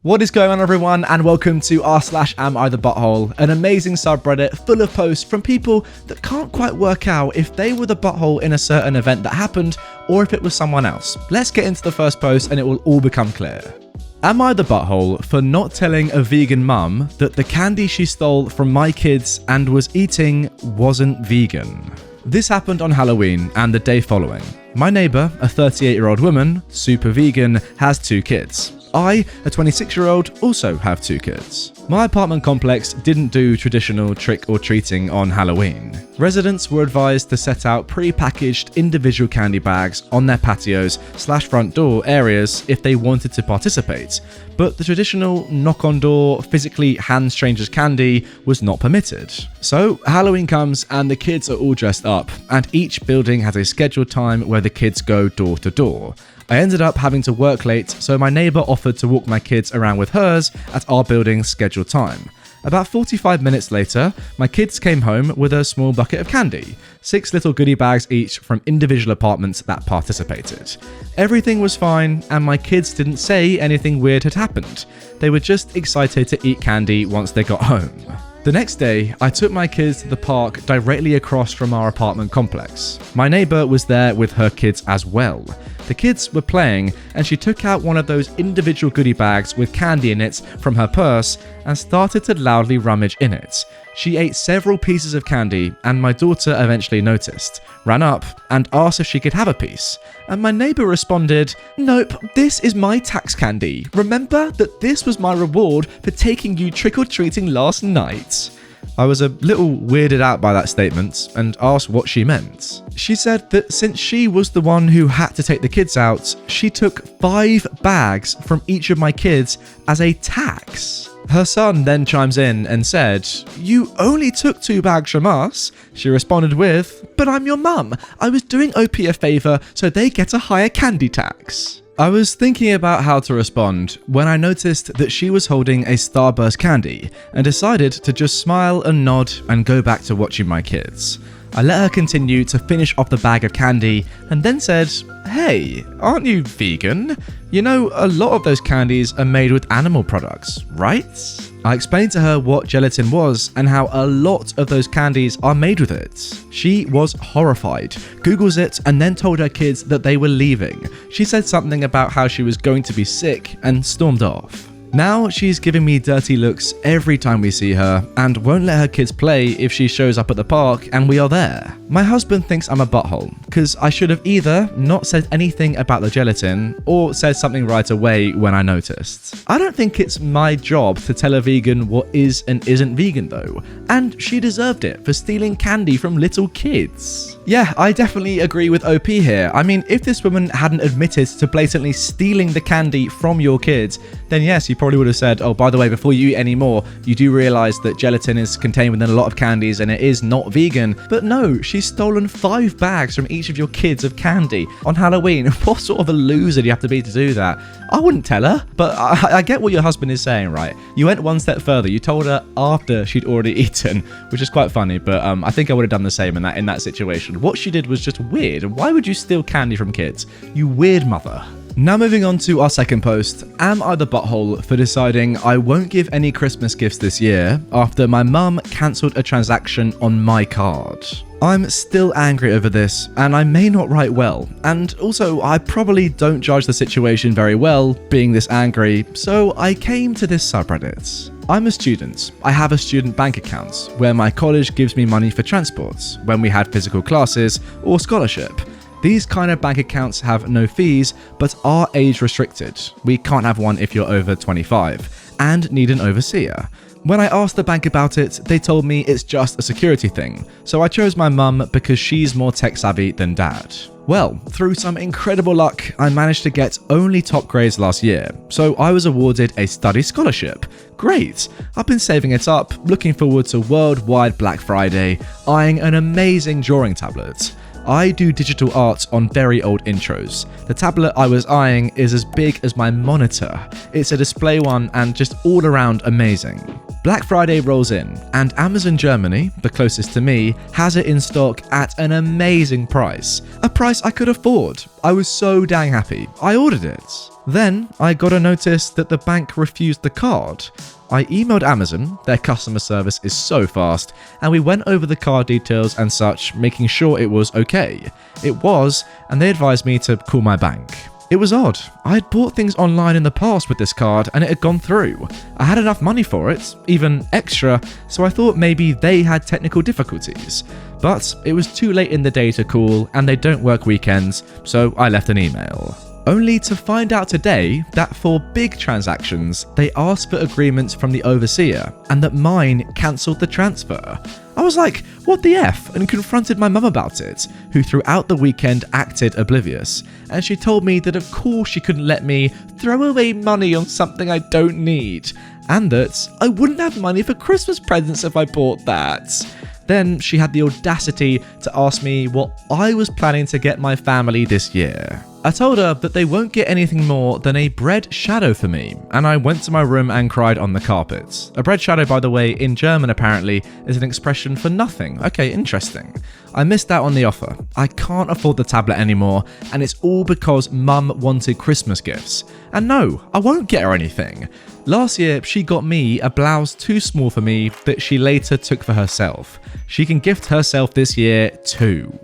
What is going on, everyone, and welcome to r/Am I the Butthole, an amazing subreddit full of posts from people that can't quite work out if they were the butthole in a certain event that happened or if it was someone else. Let's get into the first post and it will all become clear. Am I the butthole for not telling a vegan mum that the candy she stole from my kids and was eating wasn't vegan? This happened on Halloween and the day following. My neighbour, a 38-year-old woman, super vegan, has 2 kids. I, a 26-year-old, also have 2 kids. My apartment complex didn't do traditional trick-or-treating on Halloween. Residents were advised to set out pre-packaged individual candy bags on their patios/front door areas if they wanted to participate, but the traditional knock-on-door, physically hand strangers candy was not permitted. So Halloween comes and the kids are all dressed up, and each building has a scheduled time where the kids go door to door. I ended up having to work late, so my neighbour offered to walk my kids around with hers at our building's scheduled time. About 45 minutes later, my kids came home with a small bucket of candy, 6 little goodie bags each from individual apartments that participated. Everything was fine, and my kids didn't say anything weird had happened. They were just excited to eat candy once they got home. The next day, I took my kids to the park directly across from our apartment complex. My neighbour was there with her kids as well. The kids were playing, and she took out one of those individual goodie bags with candy in it from her purse and started to loudly rummage in it. She ate several pieces of candy, and my daughter eventually noticed, ran up, and asked if she could have a piece. And my neighbour responded, "Nope, this is my tax candy. Remember that this was my reward for taking you trick-or-treating last night." I was a little weirded out by that statement and asked what she meant. She said that since she was the one who had to take the kids out, she took 5 bags from each of my kids as a tax. Her son then chimes in and said, "You only took 2 bags from us." She responded with, "But I'm your mum. I was doing OP a favour so they get a higher candy tax." I was thinking about how to respond when I noticed that she was holding a Starburst candy and decided to just smile and nod and go back to watching my kids. I let her continue to finish off the bag of candy and then said, "Hey, aren't you vegan? You know, a lot of those candies are made with animal products, right?" I explained to her what gelatin was and how a lot of those candies are made with it. She was horrified, Googles it, and then told her kids that they were leaving. She said something about how she was going to be sick and stormed off. Now she's giving me dirty looks every time we see her and won't let her kids play if she shows up at the park and we are there. My husband thinks I'm a butthole because I should have either not said anything about the gelatin or said something right away when I noticed. I don't think it's my job to tell a vegan what is and isn't vegan though, and she deserved it for stealing candy from little kids. Yeah, I definitely agree with OP here. I mean, if this woman hadn't admitted to blatantly stealing the candy from your kids, then yes, you probably would have said, "Oh, by the way, before you eat any more, you do realise that gelatin is contained within a lot of candies and it is not vegan." But no, she's stolen 5 bags from each of your kids of candy on Halloween. What sort of a loser do you have to be to do that? I wouldn't tell her, but I get what your husband is saying, right? You went one step further. You told her after she'd already eaten, which is quite funny, but I think I would have done the same in that situation. What she did was just weird. Why would you steal candy from kids? You weird mother. Now moving on to our second post. Am I the butthole for deciding I won't give any Christmas gifts this year after my mum cancelled a transaction on my card? I'm still angry over this, and I may not write well, and also I probably don't judge the situation very well being this angry, so I came to this subreddit. I'm a student. I have a student bank account where my college gives me money for transport when we had physical classes or scholarship. These kind of bank accounts have no fees, but are age restricted. We can't have one if you're over 25 and need an overseer. When I asked the bank about it, they told me it's just a security thing, so I chose my mum because she's more tech savvy than dad. Well, through some incredible luck, I managed to get only top grades last year, so I was awarded a study scholarship. Great! I've been saving it up, looking forward to worldwide Black Friday, eyeing an amazing drawing tablet. I do digital art on very old intros. The tablet I was eyeing is as big as my monitor. It's a display one and just all around amazing. Black Friday rolls in, and Amazon Germany, the closest to me, has it in stock at an amazing price. A price I could afford. I was so dang happy. I ordered it. Then I got a notice that the bank refused the card. I emailed Amazon, their customer service is so fast, and we went over the card details and such, making sure it was okay. It was, and they advised me to call my bank. It was odd. I had bought things online in the past with this card and it had gone through. I had enough money for it, even extra, so I thought maybe they had technical difficulties. But it was too late in the day to call and they don't work weekends, so I left an email. Only to find out today that for big transactions, they asked for agreements from the overseer and that mine cancelled the transfer. I was like, what the F? And confronted my mum about it, who throughout the weekend acted oblivious. And she told me that of course she couldn't let me throw away money on something I don't need. And that I wouldn't have money for Christmas presents if I bought that. Then she had the audacity to ask me what I was planning to get my family this year. I told her that they won't get anything more than a bread shadow for me, and I went to my room and cried on the carpet. A bread shadow, by the way, in German apparently, is an expression for nothing. Okay, interesting. I missed out on the offer. I can't afford the tablet anymore, and it's all because Mum wanted Christmas gifts. And no, I won't get her anything. Last year, she got me a blouse too small for me that she later took for herself. She can gift herself this year too.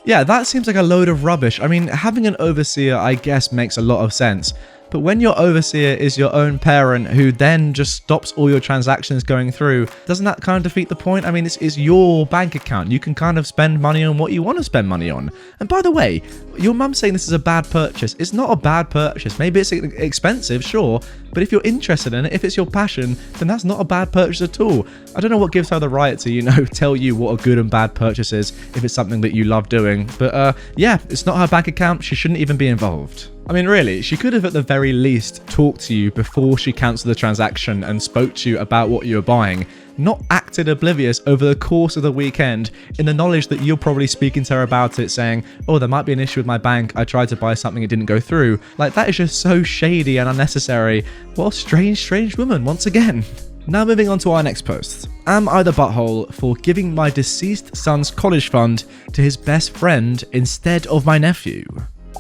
Yeah, that seems like a load of rubbish. I mean, having an overseer, I guess, makes a lot of sense. But when your overseer is your own parent who then just stops all your transactions going through, doesn't that kind of defeat the point? I mean, it's your bank account. You can kind of spend money on what you want to spend money on. And by the way, your mum saying this is a bad purchase. It's not a bad purchase. Maybe it's expensive, sure. But if you're interested in it, if it's your passion, then that's not a bad purchase at all. I don't know what gives her the right to, tell you what a good and bad purchase is if it's something that you love doing. But yeah, it's not her bank account. She shouldn't even be involved. I mean, really, she could have at the very least talked to you before she cancelled the transaction and spoke to you about what you were buying, not acted oblivious over the course of the weekend in the knowledge that you're probably speaking to her about it, saying, oh, there might be an issue with my bank, I tried to buy something, it didn't go through. Like, that is just so shady and unnecessary. What a strange woman, once again. Now moving on to our next post. Am I the butthole for giving my deceased son's college fund to his best friend instead of my nephew?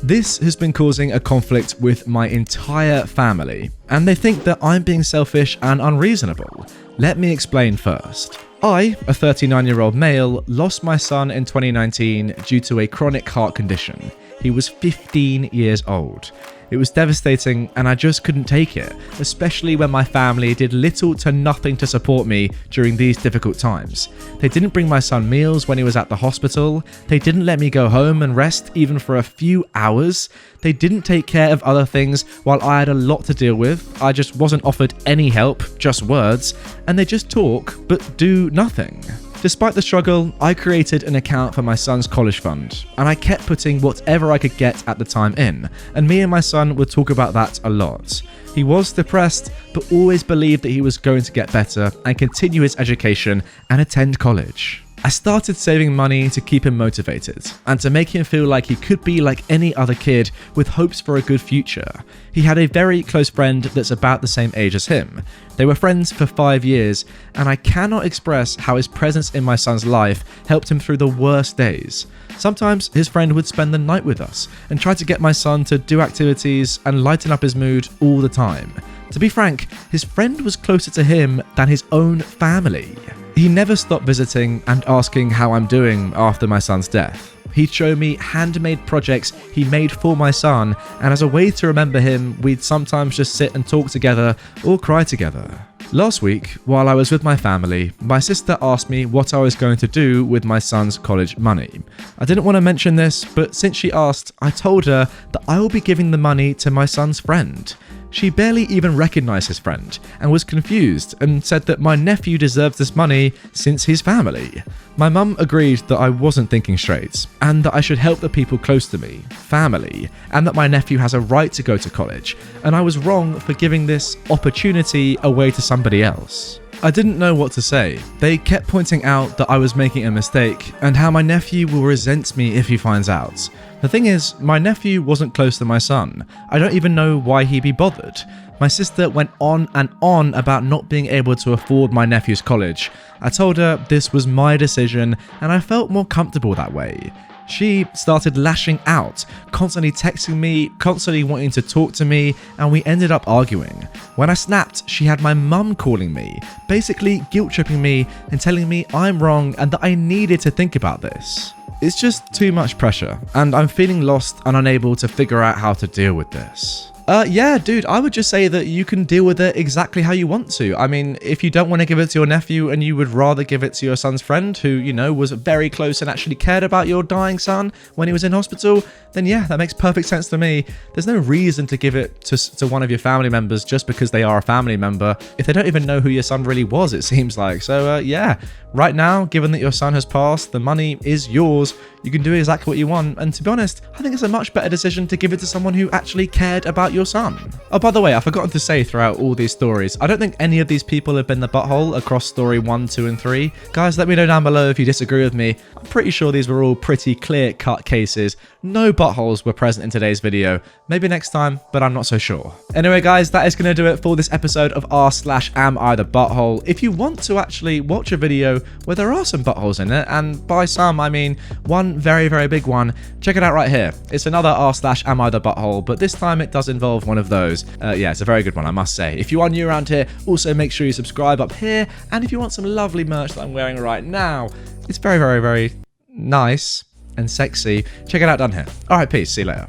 This has been causing a conflict with my entire family, and they think that I'm being selfish and unreasonable. Let me explain first. I, a 39-year-old male, lost my son in 2019 due to a chronic heart condition. He was 15 years old. It was devastating and I just couldn't take it, especially when my family did little to nothing to support me during these difficult times. They didn't bring my son meals when he was at the hospital. They didn't let me go home and rest even for a few hours. They didn't take care of other things while I had a lot to deal with. I just wasn't offered any help, just words, and they just talk but do nothing. Despite the struggle, I created an account for my son's college fund, and I kept putting whatever I could get at the time in, and me and my son would talk about that a lot. He was depressed, but always believed that he was going to get better and continue his education and attend college. I started saving money to keep him motivated and to make him feel like he could be like any other kid with hopes for a good future. He had a very close friend that's about the same age as him. They were friends for 5 years, and I cannot express how his presence in my son's life helped him through the worst days. Sometimes his friend would spend the night with us and try to get my son to do activities and lighten up his mood all the time. To be frank, his friend was closer to him than his own family. He never stopped visiting and asking how I'm doing after my son's death. He'd show me handmade projects he made for my son, and as a way to remember him, we'd sometimes just sit and talk together or cry together. Last week, while I was with my family, my sister asked me what I was going to do with my son's college money. I didn't want to mention this, but since she asked, I told her that I will be giving the money to my son's friend. She barely even recognized his friend and was confused and said that my nephew deserves this money since he's family. My mum agreed that I wasn't thinking straight and that I should help the people close to me, family, and that my nephew has a right to go to college, and I was wrong for giving this opportunity away to somebody else. I didn't know what to say. They kept pointing out that I was making a mistake and how my nephew will resent me if he finds out. The thing is, my nephew wasn't close to my son. I don't even know why he'd be bothered. My sister went on and on about not being able to afford my nephew's college. I told her this was my decision and I felt more comfortable that way. She started lashing out, constantly texting me, constantly wanting to talk to me, and we ended up arguing. When I snapped, she had my mum calling me, basically guilt-tripping me and telling me I'm wrong and that I needed to think about this. It's just too much pressure, and I'm feeling lost and unable to figure out how to deal with this. Yeah, dude, I would just say that you can deal with it exactly how you want to. I mean, if you don't want to give it to your nephew and you would rather give it to your son's friend who, you know, was very close and actually cared about your dying son when he was in hospital, then yeah, that makes perfect sense to me. There's no reason to give it to one of your family members just because they are a family member if they don't even know who your son really was, it seems like. So yeah, right now, given that your son has passed, the money is yours. You can do exactly what you want, and to be honest, I think it's a much better decision to give it to someone who actually cared about your son. Oh, by the way, I've forgotten to say throughout all these stories, I don't think any of these people have been the butthole across story 1, 2, and 3. Guys, let me know down below if you disagree with me. I'm pretty sure these were all pretty clear-cut cases. No buttholes were present in today's video. Maybe next time, but I'm not so sure. Anyway, guys, that is going to do it for this episode of r/am I the butthole. If you want to actually watch a video where there are some buttholes in it, and by some, I mean one very, very big one, check it out right here. It's another r/am I the butthole, but this time it does involve one of those. Yeah, it's a very good one, I must say. If you are new around here, also make sure you subscribe up here, and if you want some lovely merch that I'm wearing right now, it's very, very, very nice and sexy. Check it out down here. Alright, peace. See you later.